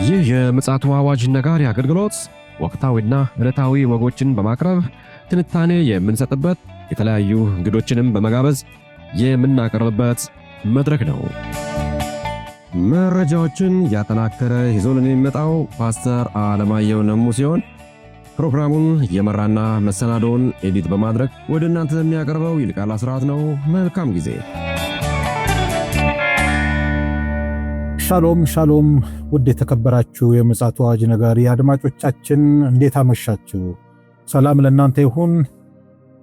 ይህ የምፅዓቱ አዋጅ ነጋሪ አገልግሎት ወቅታዊና ዕለታዊ ወጎችን በማቅረብ ትንታኔ የምንሰጥበት የተለያዩ እንግዶችንም በመጋበዝ የምናቀርብበት መድረክ ነው። መረጃዎችን ያጠናከረ ይዞልን የሚመጣው ፓስተር አለማየሁ ነሙ ሲሆን ፕሮግራሙን የመራና መሰናዶውን ኤዲት በማድረግ ወደ እናንተ የሚያቀርበው ይልቃል አስራት ነው። መልካም ጊዜ። ሻሎም ሻሎም፣ ውድ የተከበራችሁ የምፅዓቱ አዋጅ ነጋሪ አድማጮቻችን እንዴት አመሻችሁ? ሰላም ለእናንተ ይሁን።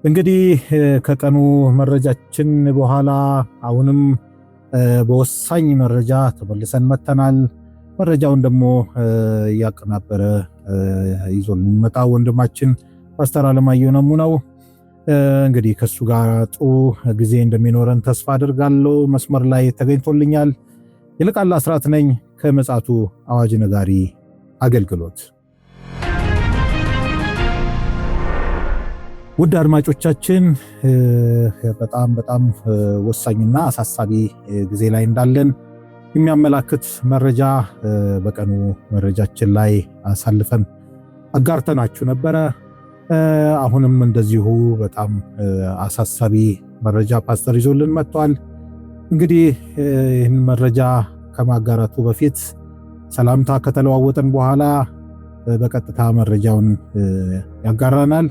እንግዲህ ከቀኑ መረጃችን በኋላ አሁንም በወሳኝ መረጃ ተመልሰን መተናል። መረጃውን ደግሞ እያቀናበረ ይዞልን የሚመጣው ወንድማችን ፓስተር አለማየሁ ነሙ ነው። እንግዲህ ከሱ ጋር ጥሩ ጊዜ እንደሚኖረን ተስፋ አድርጋለሁ። መስመር ላይ ተገኝቶልኛል። ይልቃል አስራት ነኝ ከምፅዓቱ አዋጅ ነጋሪ አገልግሎት። ውድ አድማጮቻችን በጣም ወሳኝና አሳሳቢ ጊዜ ላይ እንዳለን የሚያመላክት መረጃ በቀኑ መረጃችን ላይ አሳልፈን አጋርተናችሁ ነበረ። አሁንም እንደዚሁ በጣም አሳሳቢ መረጃ ፓስተር ይዞልን መጥቷል። እንግዲህ ይህን መረጃ ከማጋራቱ በፊት ሰላምታ ከተለዋወጠን በኋላ በቀጥታ መረጃውን ያጋራናል።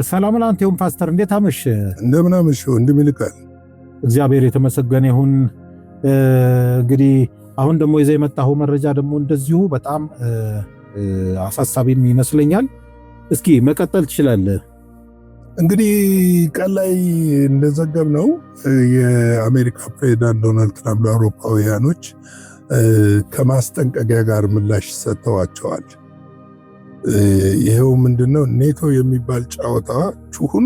ሰላም ላንተ ይሁን ፓስተር፣ እንዴት አመሽ? እንደምን አመሽ ወንድም ይልቃል። እግዚአብሔር የተመሰገነ ይሁን። እንግዲህ አሁን ደግሞ ይዘህ የመጣኸው መረጃ ደግሞ እንደዚሁ በጣም አሳሳቢም ይመስለኛል። እስኪ መቀጠል ትችላለህ። እንግዲህ ቀን ላይ እንደዘገብነው የአሜሪካ ፕሬዝዳንት ዶናልድ ትራምፕ ለአውሮፓውያኖች ከማስጠንቀቂያ ጋር ምላሽ ሰጥተዋቸዋል። ይሄው ምንድነው? ኔቶ የሚባል ጨዋታችሁን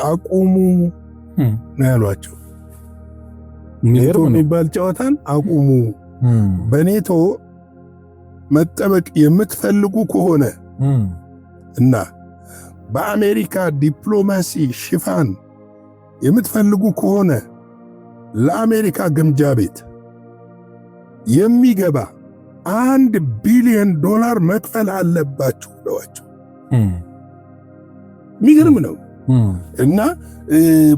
አቁሙ ነው ያሏቸው። ኔቶ የሚባል ጨዋታን አቁሙ። በኔቶ መጠበቅ የምትፈልጉ ከሆነ እና በአሜሪካ ዲፕሎማሲ ሽፋን የምትፈልጉ ከሆነ ለአሜሪካ ግምጃ ቤት የሚገባ $1 ቢሊዮን መክፈል አለባችሁ ብለዋቸው። የሚገርም ነው። እና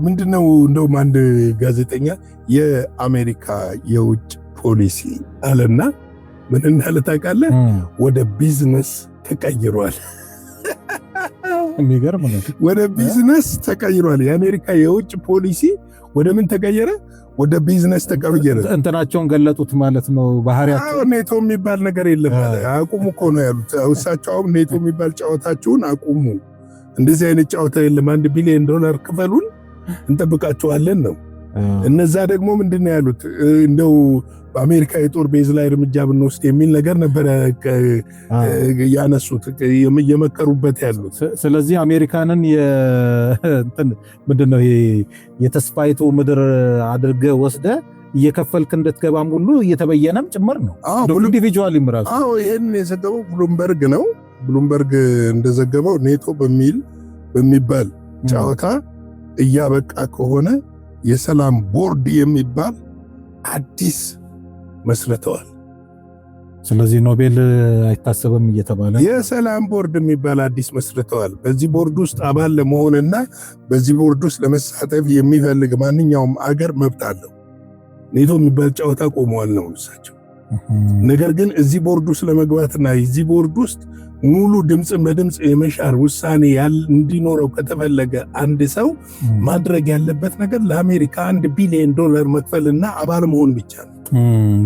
ምንድነው እንደውም አንድ ጋዜጠኛ የአሜሪካ የውጭ ፖሊሲ አለና ምን እንዳለ ታውቃለህ? ወደ ቢዝነስ ተቀይሯል። የሚገርም ነው። ወደ ቢዝነስ ተቀይሯል። የአሜሪካ የውጭ ፖሊሲ ወደ ምን ተቀየረ? ወደ ቢዝነስ ተቀየረ። እንትናቸውን ገለጡት ማለት ነው። ባህሪያቸው ኔቶ የሚባል ነገር የለም ማለት አቁሙ እኮ ነው ያሉት እሳቸው። ኔቶ የሚባል ጨዋታችሁን አቁሙ፣ እንደዚህ አይነት ጨዋታ የለም፣ $1 ቢሊዮን ክፈሉን እንጠብቃችኋለን ነው። እነዛ ደግሞ ምንድነው ያሉት? እንደው በአሜሪካ የጦር ቤዝ ላይ እርምጃ ብንወስድ የሚል ነገር ነበረ ያነሱት እየመከሩበት ያሉት። ስለዚህ አሜሪካንን ምንድነው የተስፋይቱ ምድር አድርገ ወስደ እየከፈልክ እንድትገባም ሁሉ እየተበየነም ጭምር ነው። ኢንዲቪጁዋል ይምራሱ። ይህን የዘገበው ብሉምበርግ ነው። ብሉምበርግ እንደዘገበው ኔቶ በሚባል ጨዋታ እያበቃ ከሆነ የሰላም ቦርድ የሚባል አዲስ መስርተዋል። ስለዚህ ኖቤል አይታሰብም እየተባለ የሰላም ቦርድ የሚባል አዲስ መስርተዋል። በዚህ ቦርድ ውስጥ አባል ለመሆንና በዚህ ቦርድ ውስጥ ለመሳተፍ የሚፈልግ ማንኛውም አገር መብት አለው። ኔቶ የሚባል ጨዋታ ቆመዋል ነው እሳቸው። ነገር ግን እዚህ ቦርድ ውስጥ ለመግባትና እዚህ ቦርድ ውስጥ ሙሉ ድምፅን በድምፅ የመሻር ውሳኔ እንዲኖረው ከተፈለገ አንድ ሰው ማድረግ ያለበት ነገር ለአሜሪካ $1 ቢሊዮን መክፈልና አባል መሆን ብቻ ነው።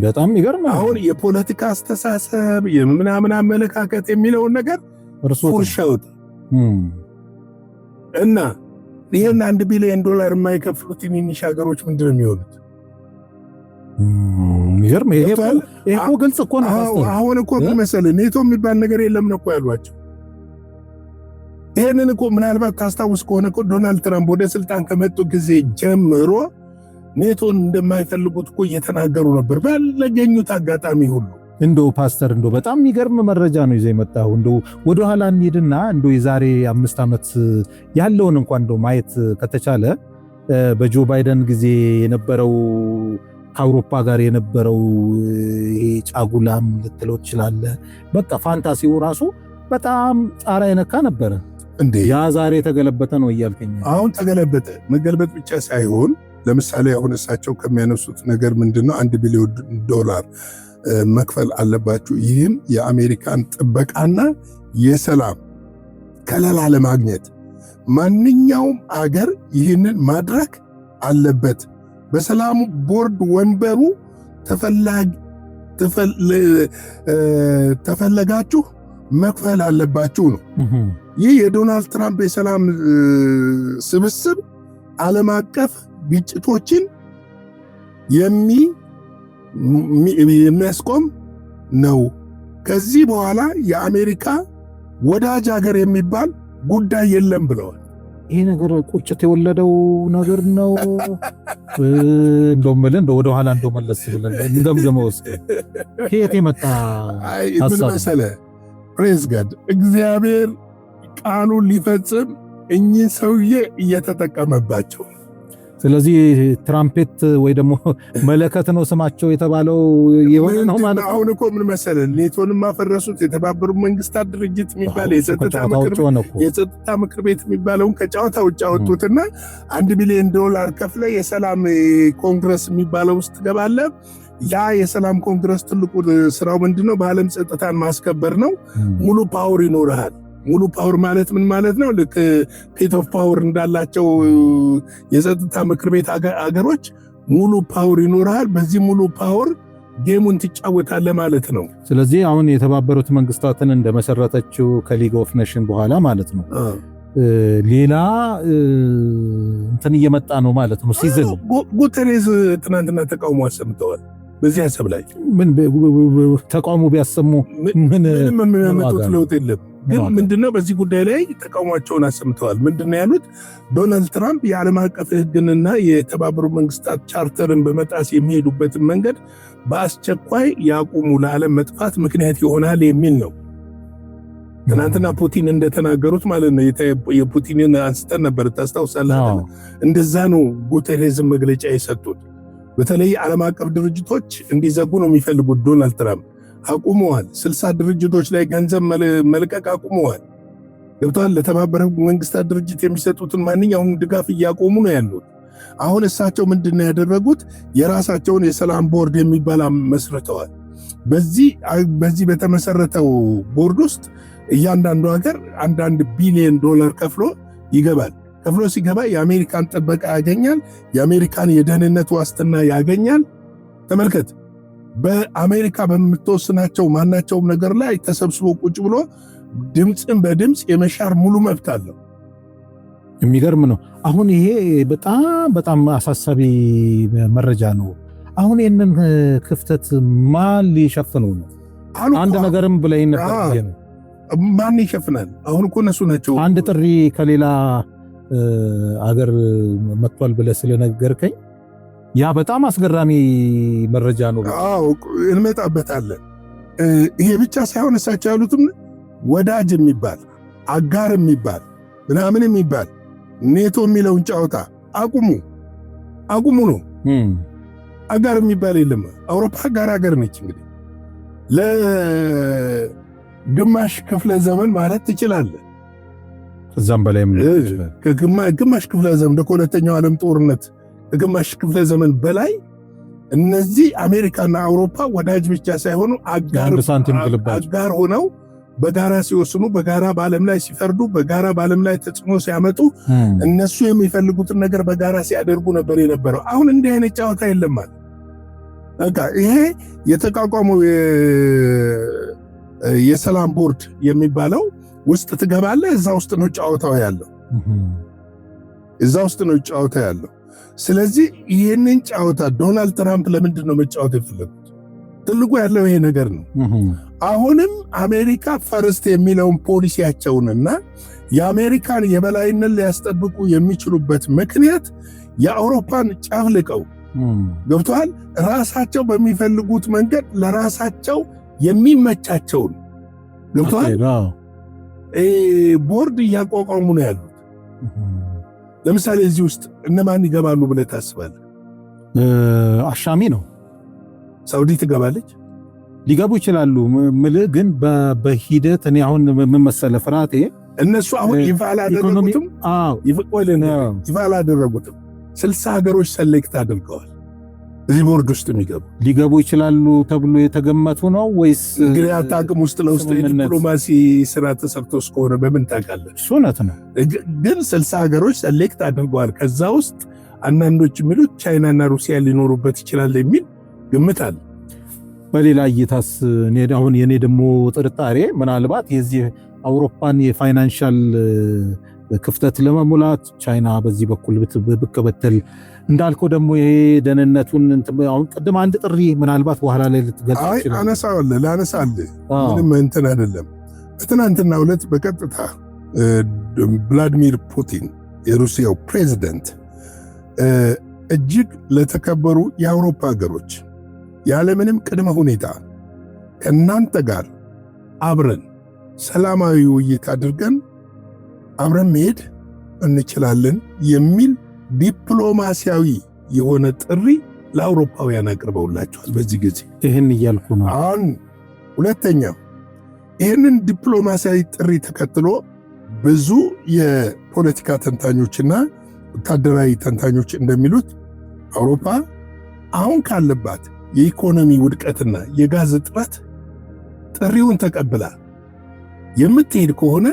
በጣም ይገርማል። አሁን የፖለቲካ አስተሳሰብ የምናምን አመለካከት የሚለውን ነገር ፉርሻውት እና ይህን $1 ቢሊዮን የማይከፍሉት ትንንሽ ሀገሮች ምንድነው የሚሆኑት? ይገርም። ይሄ እኮ ግልጽ እኮ ነው። አሁን እኮ መሰለህ ኔቶ የሚባል ነገር የለም ነው እኮ ያሏቸው። ይሄንን እኮ ምናልባት ታስታውስ ከሆነ እኮ ዶናልድ ትራምፕ ወደ ስልጣን ከመጡ ጊዜ ጀምሮ ኔቶን እንደማይፈልጉት እኮ እየተናገሩ ነበር ባለገኙት አጋጣሚ ሁሉ። እንደው ፓስተር እንደው በጣም የሚገርም መረጃ ነው ይዘህ የመጣው። እንደው ወደ ኋላ እንሂድና እንደው የዛሬ 5 ዓመት ያለውን እንኳን እንደው ማየት ከተቻለ በጆ ባይደን ጊዜ የነበረው ከአውሮፓ ጋር የነበረው ይሄ ጫጉላም ልትለው ትችላለህ። በቃ ፋንታሲው ራሱ በጣም ጣራ የነካ ነበረ። ያ ዛሬ የተገለበጠ ነው እያልከኝ? አሁን ተገለበጠ። መገልበጥ ብቻ ሳይሆን ለምሳሌ አሁን እሳቸው ከሚያነሱት ነገር ምንድነው $1 ቢሊዮን መክፈል አለባችሁ። ይህም የአሜሪካን ጥበቃና የሰላም ከለላ ለማግኘት ማንኛውም አገር ይህንን ማድረግ አለበት። በሰላሙ ቦርድ ወንበሩ ተፈለጋችሁ መክፈል አለባችሁ ነው። ይህ የዶናልድ ትራምፕ የሰላም ስብስብ ዓለም አቀፍ ግጭቶችን የሚያስቆም ነው። ከዚህ በኋላ የአሜሪካ ወዳጅ ሀገር የሚባል ጉዳይ የለም ብለዋል። ይሄ ነገር ቁጭት የወለደው ነገር ነው። እንደው ወደ ኋላ መለስ ብለን እንደምገመው ውስጥ ከየት የመጣ ምን መሰለህ ፕሬዝዳንት እግዚአብሔር ቃሉን ሊፈጽም እኚህ ሰውዬ እየተጠቀመባቸው። ስለዚህ ትራምፔት ወይ ደግሞ መለከት ነው ስማቸው የተባለው የሆነ ነው ማለት። አሁን እኮ ምን መሰለህ ኔቶንም ማፈረሱት፣ የተባበሩት መንግስታት ድርጅት የሚባል የጸጥታ ምክር ቤት የሚባለውን ከጨዋታ ውጭ አወጡትና $1 ቢሊዮን ከፍለ የሰላም ኮንግረስ የሚባለው ውስጥ ገባለህ። ያ የሰላም ኮንግረስ ትልቁ ስራው ምንድነው? በዓለም ጸጥታን ማስከበር ነው። ሙሉ ፓወር ይኖርሃል። ሙሉ ፓወር ማለት ምን ማለት ነው? ልክ ፔት ኦፍ ፓወር እንዳላቸው የጸጥታ ምክር ቤት አገሮች ሙሉ ፓወር ይኖርሃል። በዚህ ሙሉ ፓወር ጌሙን ትጫወታለህ ማለት ነው። ስለዚህ አሁን የተባበሩት መንግስታትን እንደመሰረተችው ከሊግ ኦፍ ኔሽን በኋላ ማለት ነው ሌላ እንትን እየመጣ ነው ማለት ነው። ሲዝን ጉተሬዝ ትናንትና ተቃውሞ አሰምተዋል። በዚህ ሀሳብ ላይ ምን ተቃውሞ ቢያሰሙ ምን የሚያመጡት ለውጥ የለም። ግን ምንድነው በዚህ ጉዳይ ላይ ተቃውሟቸውን አሰምተዋል። ምንድነው ያሉት? ዶናልድ ትራምፕ የዓለም አቀፍ ሕግንና የተባበሩት መንግስታት ቻርተርን በመጣስ የሚሄዱበትን መንገድ በአስቸኳይ ያቁሙ፣ ለዓለም መጥፋት ምክንያት ይሆናል የሚል ነው። ትናንትና ፑቲን እንደተናገሩት ማለት ነው። የፑቲንን አንስተን ነበር ታስታውሳለህ? እንደዛ ነው ጉተሬዝም መግለጫ የሰጡት። በተለይ ዓለም አቀፍ ድርጅቶች እንዲዘጉ ነው የሚፈልጉት ዶናልድ ትራምፕ። አቁመዋል። 60 ድርጅቶች ላይ ገንዘብ መልቀቅ አቁመዋል። ገብተዋል። ለተባበሩት መንግስታት ድርጅት የሚሰጡትን ማንኛውም ድጋፍ እያቆሙ ነው ያሉት። አሁን እሳቸው ምንድነው ያደረጉት? የራሳቸውን የሰላም ቦርድ የሚባል መስርተዋል። በዚህ በተመሰረተው ቦርድ ውስጥ እያንዳንዱ ሀገር $1 ቢሊዮን ከፍሎ ይገባል። ከፍሎ ሲገባ የአሜሪካን ጥበቃ ያገኛል። የአሜሪካን የደህንነት ዋስትና ያገኛል። ተመልከት፣ በአሜሪካ በምትወስናቸው ማናቸውም ነገር ላይ ተሰብስቦ ቁጭ ብሎ ድምፅን በድምፅ የመሻር ሙሉ መብት አለው። የሚገርም ነው። አሁን ይሄ በጣም አሳሳቢ መረጃ ነው። አሁን ይህንን ክፍተት ማን ሊሸፍነው ነው? አንድ ነገርም ብለህ ነበር ነው። ማን ይሸፍናል? አሁን እኮ እነሱ ናቸው። አንድ ጥሪ ከሌላ አገር መጥቷል ብለህ ስለነገርከኝ ያ በጣም አስገራሚ መረጃ ነው። አዎ እንመጣበታለን። ይሄ ብቻ ሳይሆን እሳቸው ያሉትም ወዳጅ የሚባል አጋር የሚባል ምናምን የሚባል ኔቶ የሚለውን ጨዋታ አቁሙ ነው። አጋር የሚባል የለም። አውሮፓ አጋር ሀገር ነች። እንግዲህ ለግማሽ ክፍለ ዘመን ማለት ትችላለህ። ከዛም በላይ ግማሽ ክፍለ ዘመን ከሁለተኛው ዓለም ጦርነት ግማሽ ክፍለ ዘመን በላይ እነዚህ አሜሪካና አውሮፓ ወዳጅ ብቻ ሳይሆኑ አጋር ሆነው በጋራ ሲወስኑ፣ በጋራ በዓለም ላይ ሲፈርዱ፣ በጋራ በዓለም ላይ ተጽዕኖ ሲያመጡ፣ እነሱ የሚፈልጉትን ነገር በጋራ ሲያደርጉ ነበር የነበረው። አሁን እንዲህ አይነት ጨዋታ የለም ማለት በቃ ይሄ የተቋቋመው የሰላም ቦርድ የሚባለው ውስጥ ትገባለህ። እዛ ውስጥ ነው ጨዋታው ያለው። ስለዚህ ይህንን ጨዋታ ዶናልድ ትራምፕ ለምንድን ነው መጫወት የፈለጉት? ትልቁ ያለው ይሄ ነገር ነው። አሁንም አሜሪካ ፈርስት የሚለውን ፖሊሲያቸውንና የአሜሪካን የበላይነት ሊያስጠብቁ የሚችሉበት ምክንያት የአውሮፓን ጨፍልቀው ገብተዋል። ራሳቸው በሚፈልጉት መንገድ ለራሳቸው የሚመቻቸውን ገብተዋል ቦርድ እያቋቋሙ ነው ያሉት። ለምሳሌ እዚህ ውስጥ እነማን ይገባሉ ብለህ ታስባለህ? አሻሚ ነው። ሳውዲ ትገባለች፣ ሊገቡ ይችላሉ ምልህ ግን በሂደት እኔ አሁን ምን መሰለህ ፍርሃቴ እነሱ አሁን ይፋ አላደረጉትም። 60 ሀገሮች ሰሌክት አድርገዋል እዚህ ቦርድ ውስጥ ሊገቡ ይችላሉ ተብሎ የተገመቱ ነው ወይስ እንግዲህ አታውቅም? ውስጥ ለውስጥ ዲፕሎማሲ ስራ ተሰርቶ እስከሆነ በምን ታውቃለህ? እውነት ነው። ግን 60 ሀገሮች ሰሌክት አድርገዋል። ከዛ ውስጥ አንዳንዶች የሚሉት ቻይናና ሩሲያ ሊኖሩበት ይችላል የሚል ግምት አለ። በሌላ እይታስ አሁን የኔ ደግሞ ጥርጣሬ ምናልባት የዚህ አውሮፓን የፋይናንሻል ክፍተት ለመሙላት ቻይና በዚህ በኩል ብቅ ብትል እንዳልከው ደግሞ ይሄ ደህንነቱን አሁን ቅድም አንድ ጥሪ ምናልባት በኋላ ላይ ልትገልጽ ይችላል። ላነሳልህ ምንም እንትን አይደለም። በትናንትናው ዕለት በቀጥታ ቭላዲሚር ፑቲን የሩሲያው ፕሬዝደንት እጅግ ለተከበሩ የአውሮፓ ሀገሮች ያለምንም ቅድመ ሁኔታ ከእናንተ ጋር አብረን ሰላማዊ ውይይት አድርገን አብረን መሄድ እንችላለን የሚል ዲፕሎማሲያዊ የሆነ ጥሪ ለአውሮፓውያን አቅርበውላቸዋል። በዚህ ጊዜ ይህን እያልኩ ነው። አሁን ሁለተኛው ይህንን ዲፕሎማሲያዊ ጥሪ ተከትሎ ብዙ የፖለቲካ ተንታኞችና ወታደራዊ ተንታኞች እንደሚሉት አውሮፓ አሁን ካለባት የኢኮኖሚ ውድቀትና የጋዝ እጥረት ጥሪውን ተቀብላ የምትሄድ ከሆነ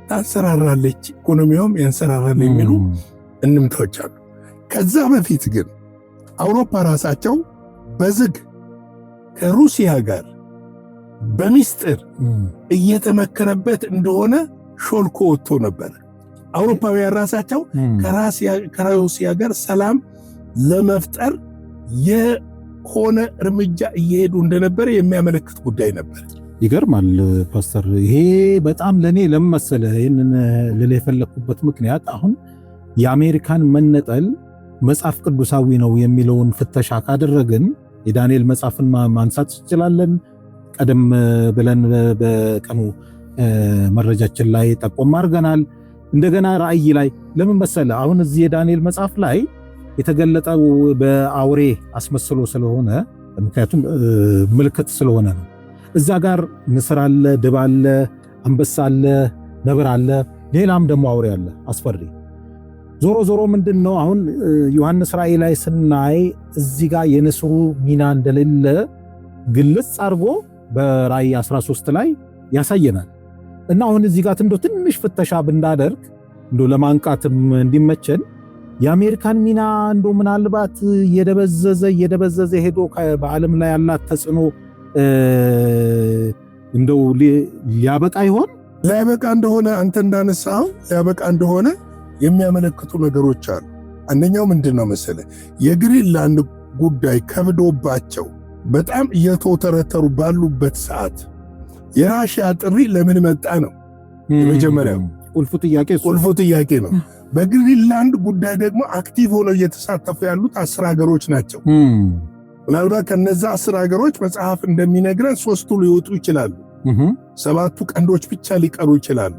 ታንሰራራለች፣ ኢኮኖሚውም ያንሰራራል የሚሉ እንምታዎች አሉ። ከዛ በፊት ግን አውሮፓ ራሳቸው በዝግ ከሩሲያ ጋር በሚስጥር እየተመከረበት እንደሆነ ሾልኮ ወጥቶ ነበር። አውሮፓውያን ራሳቸው ከሩሲያ ጋር ሰላም ለመፍጠር የሆነ እርምጃ እየሄዱ እንደነበረ የሚያመለክት ጉዳይ ነበር። ይገርማል ፓስተር። ይሄ በጣም ለኔ ለመሰለ ይሄንን ልል የፈለኩበት ምክንያት አሁን የአሜሪካን መነጠል መጽሐፍ ቅዱሳዊ ነው የሚለውን ፍተሻ ካደረግን የዳንኤል መጽሐፍን ማንሳት እንችላለን። ቀደም ብለን በቀኑ መረጃችን ላይ ጠቆም አድርገናል። እንደገና ራእይ ላይ ለምን መሰለ አሁን እዚህ የዳንኤል መጽሐፍ ላይ የተገለጠው በአውሬ አስመስሎ ስለሆነ ምክንያቱም ምልክት ስለሆነ ነው። እዛ ጋር ንስር አለ፣ ድብ አለ፣ አንበሳ አለ፣ ነብር አለ፣ ሌላም ደግሞ አውሬ አለ አስፈሪ። ዞሮ ዞሮ ምንድነው አሁን ዮሐንስ ራእይ ላይ ስናይ እዚህ ጋር የንስሩ ሚና እንደሌለ ግልጽ አድርጎ በራእይ 13 ላይ ያሳየናል። እና አሁን እዚህ ጋር ትንሽ ፍተሻ ብናደርግ ለማንቃትም እንዲመቸን የአሜሪካን ሚና ምናልባት እየደበዘዘ ሄዶ በዓለም ላይ ያላት ተጽዕኖ ሊያበቃ ይሆን? ሊያበቃ እንደሆነ አንተ እንዳነሳው ሊያበቃ እንደሆነ የሚያመለክቱ ነገሮች አሉ። አንደኛው ምንድነው መሰለ የግሪንላንድ ጉዳይ ከብዶባቸው በጣም እየተወተረተሩ ባሉበት ሰዓት የራሽያ ጥሪ ለምን መጣ ነው የመጀመሪያው ቁልፉ ጥያቄ ነው። በግሪንላንድ ጉዳይ ደግሞ አክቲቭ ሆነው እየተሳተፉ ያሉት 10 ሀገሮች ናቸው። ምናልባት ከነዛ 10 ሀገሮች መጽሐፍ እንደሚነግረን 3ቱ ሊወጡ ይችላሉ፣ 7ቱ ቀንዶች ብቻ ሊቀሩ ይችላሉ።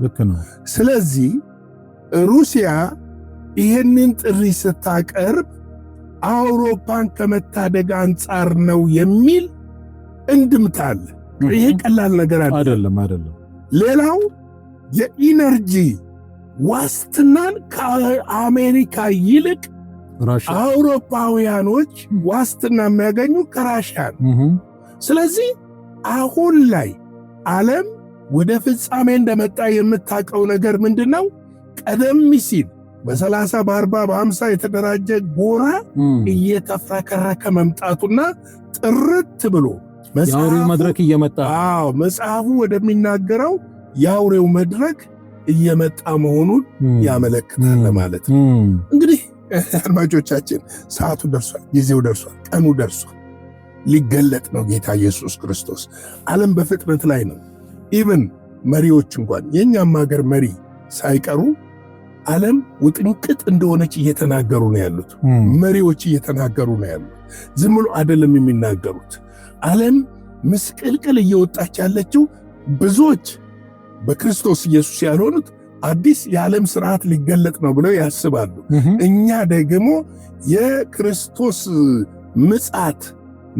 ስለዚህ ሩሲያ ይህንን ጥሪ ስታቀርብ አውሮፓን ከመታደግ አንጻር ነው የሚል እንድምታ አለ። ይሄ ቀላል ነገር አይደለም። ሌላው የኢነርጂ ዋስትናን ከአሜሪካ ይልቅ አውሮፓውያኖች ዋስትና የሚያገኙ ከራሽያ ነው። ስለዚህ አሁን ላይ ዓለም ወደ ፍጻሜ እንደመጣ የምታውቀው ነገር ምንድነው? ቀደም ሲል በ30 በ40 በ50 የተደራጀ ጎራ እየተፈረከረከ መምጣቱና ጥርት ብሎ የአውሬው መድረክ እየመጣ መጽሐፉ ወደሚናገረው የአውሬው መድረክ እየመጣ መሆኑን ያመለክታል ማለት ነው። እንግዲህ አድማጮቻችን ሰዓቱ ደርሷል፣ ጊዜው ደርሷል፣ ቀኑ ደርሷል። ሊገለጥ ነው ጌታ ኢየሱስ ክርስቶስ። ዓለም በፍጥነት ላይ ነው። ኢቭን መሪዎች እንኳን የኛም ሀገር መሪ ሳይቀሩ ዓለም ውጥንቅጥ እንደሆነች እየተናገሩ ነው ያሉት። መሪዎች እየተናገሩ ነው ያሉት። ዝም ብሎ አይደለም የሚናገሩት። ዓለም ምስቅልቅል እየወጣች ያለችው ብዙዎች በክርስቶስ ኢየሱስ ያልሆኑት አዲስ የዓለም ስርዓት ሊገለጥ ነው ብለው ያስባሉ። እኛ ደግሞ የክርስቶስ ምጽአት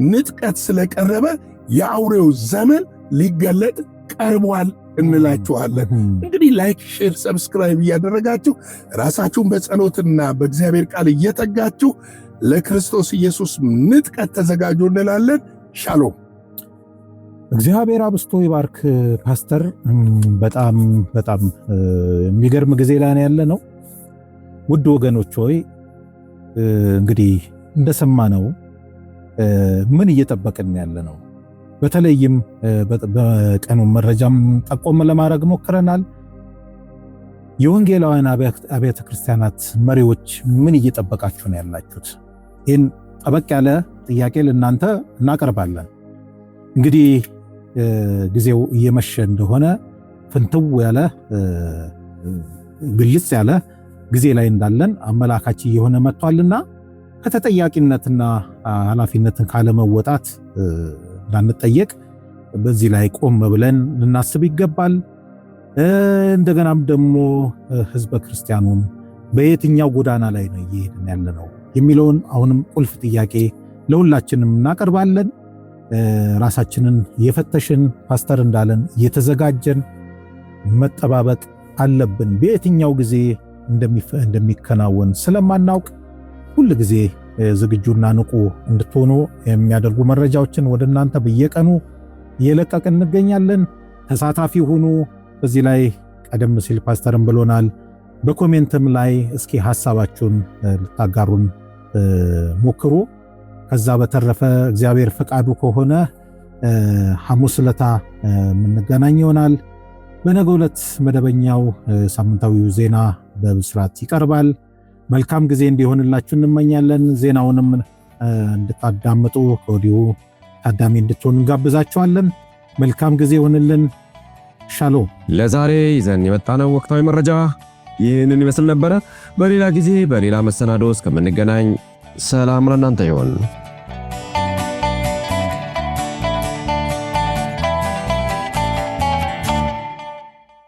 ንጥቀት ስለቀረበ የአውሬው ዘመን ሊገለጥ ቀርቧል እንላችኋለን። እንግዲህ ላይክ፣ ሼር፣ ሰብስክራይብ እያደረጋችሁ ራሳችሁን በጸሎትና በእግዚአብሔር ቃል እየተጋችሁ ለክርስቶስ ኢየሱስ ንጥቀት ተዘጋጁ እንላለን። ሻሎም። እግዚአብሔር አብስቶ ይባርክ ፓስተር። በጣም በጣም የሚገርም ጊዜ ላይ ያለ ነው። ውድ ወገኖች ሆይ እንግዲህ እንደሰማነው ምን እየጠበቅን ያለ ነው? በተለይም በቀኑ መረጃም ጠቆም ለማድረግ ሞክረናል። የወንጌላውያን አብያተ ክርስቲያናት መሪዎች ምን እየጠበቃችሁ ነው ያላችሁት? ይህን ጠበቅ ያለ ጥያቄ ለእናንተ እናቀርባለን። እንግዲህ ጊዜው እየመሸ እንደሆነ ፍንትው ያለ ግልጽ ያለ ጊዜ ላይ እንዳለን አመላካች እየሆነ መጥቷልና ከተጠያቂነትና ኃላፊነትን ካለመወጣት እንዳንጠየቅ በዚህ ላይ ቆም ብለን ልናስብ ይገባል። እንደገናም ደግሞ ህዝበ ክርስቲያኑም በየትኛው ጎዳና ላይ ነው እየሄድን ያለ ነው የሚለውን አሁንም ቁልፍ ጥያቄ ለሁላችንም እናቀርባለን። ራሳችንን የፈተሽን ፓስተር እንዳለን እየተዘጋጀን መጠባበቅ አለብን። በየትኛው ጊዜ እንደሚከናወን ስለማናውቅ ሁል ጊዜ ዝግጁና ንቁ እንድትሆኑ የሚያደርጉ መረጃዎችን ወደ እናንተ በየቀኑ እየለቀቅን እንገኛለን። ተሳታፊ ሁኑ። በዚህ ላይ ቀደም ሲል ፓስተርም ብሎናል። በኮሜንትም ላይ እስኪ ሐሳባችሁን ልታጋሩን ሞክሩ። ከዛ በተረፈ እግዚአብሔር ፈቃዱ ከሆነ ሐሙስ ዕለት የምንገናኝ ይሆናል። በነገው ዕለት መደበኛው ሳምንታዊው ዜና በብስራት ይቀርባል። መልካም ጊዜ እንዲሆንላችሁ እንመኛለን። ዜናውንም እንድታዳምጡ ከወዲሁ ታዳሚ እንድትሆኑ እንጋብዛችኋለን። መልካም ጊዜ ይሆንልን። ሻሎም። ለዛሬ ይዘን የመጣነው ወቅታዊ መረጃ ይህንን ይመስል ነበረ። በሌላ ጊዜ በሌላ መሰናዶ እስከምንገናኝ ሰላም ለእናንተ ይሁን።